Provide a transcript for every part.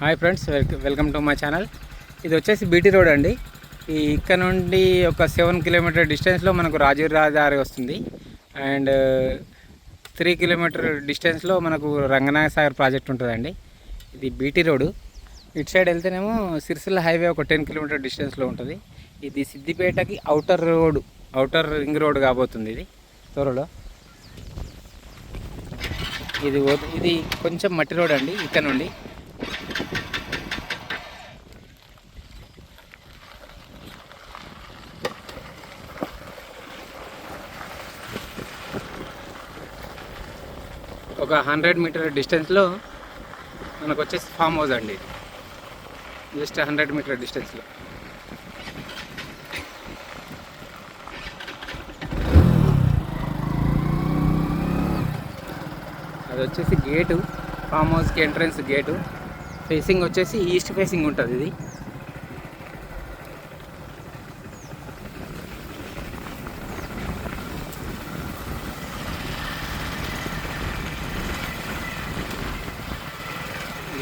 Hi friends, welcome to my channel. ఇది వచ్చేసి BT road అండి. ఇక్కడ నుండి ఒక 7 కిలోమీటర్ డిస్టెన్స్లో మనకు రాజీవ్ రహదారి వస్తుంది. అండ్ 3 కిలోమీటర్ డిస్టెన్స్లో మనకు రంగనాయక సాగర్ ప్రాజెక్ట్ ఉంటుందండి. ఇది బీటీ రోడ్. ఇటు సైడ్ వెళ్తేనేమో సిరిసిల్ల హైవే ఒక 10 కిలోమీటర్ డిస్టెన్స్లో ఉంటుంది. ఇది సిద్దిపేటకి అవుటర్ రింగ్ రోడ్ కాబోతుంది. ఇది త్వరలో ఇది కొంచెం మట్టి రోడ్ అండి. ఇక్కడ నుండి ఒక 100 మీటర్ డిస్టెన్స్లో మనకు వచ్చేసి ఫామ్ హౌస్ అండి. జస్ట్ 100 మీటర్ డిస్టెన్స్లో. అది వచ్చేసి గేటు, ఫామ్ హౌస్కి ఎంట్రన్స్ గేటు. ఫేసింగ్ వచ్చేసి ఈస్ట్ ఫేసింగ్ ఉంటుంది. ఇది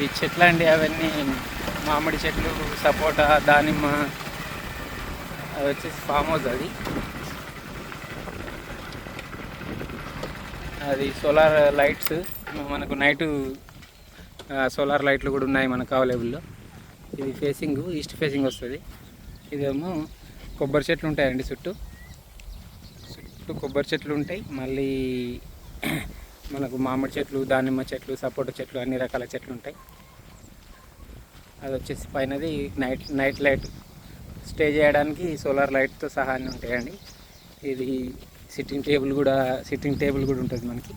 ఈ చెట్లు అండి, అవన్నీ మామిడి చెట్లు, సపోటా, దానిమ్మ. అది వచ్చేసి ఫామ్ హౌస్. అది సోలార్ లైట్స్, మనకు నైటు సోలార్ లైట్లు కూడా ఉన్నాయి మనకు అవైలబుల్లో. ఇది ఫేసింగ్ ఈస్ట్ ఫేసింగ్ వస్తుంది. ఇదేమో కొబ్బరి చెట్లు ఉంటాయండి. చుట్టూ కొబ్బరి చెట్లు ఉంటాయి. మళ్ళీ మనకు మామిడి చెట్లు, దానిమ్మ చెట్లు, సపోటా చెట్లు, అన్ని రకాల చెట్లు ఉంటాయి. అది వచ్చేసి పైనది నైట్ లైట్ స్టే చేయడానికి సోలార్ లైట్తో సహా అన్నీ ఉంటాయండి. ఇది సిట్టింగ్ టేబుల్ కూడా ఉంటుంది మనకి.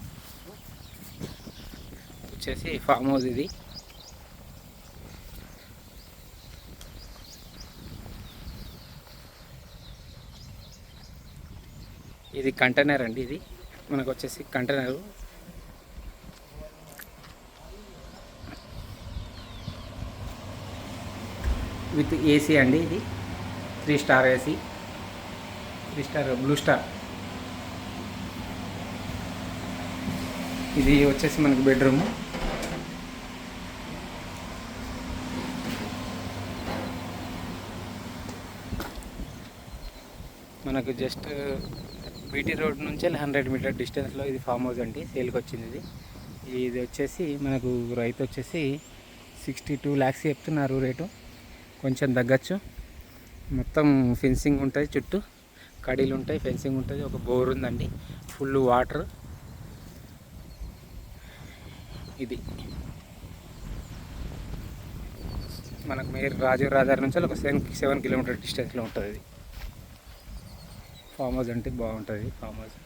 వచ్చేసి ఫామ్ హౌస్. ఇది కంటైనర్ అండి. ఇది మనకు వచ్చేసి కంటైనరు విత్ ఏసీ అండి. ఇది 3 star AC, 3 star blue star. ఇది వచ్చేసి మనకు బెడ్రూమ్. మనకు జస్ట్ బీటీ రోడ్ నుంచి 100 మీటర్ డిస్టెన్స్లో ఇది ఫామ్ హౌస్ అండి. సేల్కి వచ్చింది. ఇది వచ్చేసి మనకు రైతు వచ్చేసి 62 lakhs చెప్తున్నారు రేటు. కొంచెం తగ్గచ్చు. మొత్తం ఫెన్సింగ్ ఉంటుంది, చుట్టూ కడీలు ఉంటాయి, ఫెన్సింగ్ ఉంటుంది. ఒక బోర్ ఉందండి, ఫుల్ వాటర్. ఇది మనకు రాజీవ్ రహదారి నుంచి ఒక 7 కిలోమీటర్ డిస్టెన్స్లో ఉంటుంది. ఇది ఫామ్ హౌస్ అంటే బాగుంటుంది. Farm house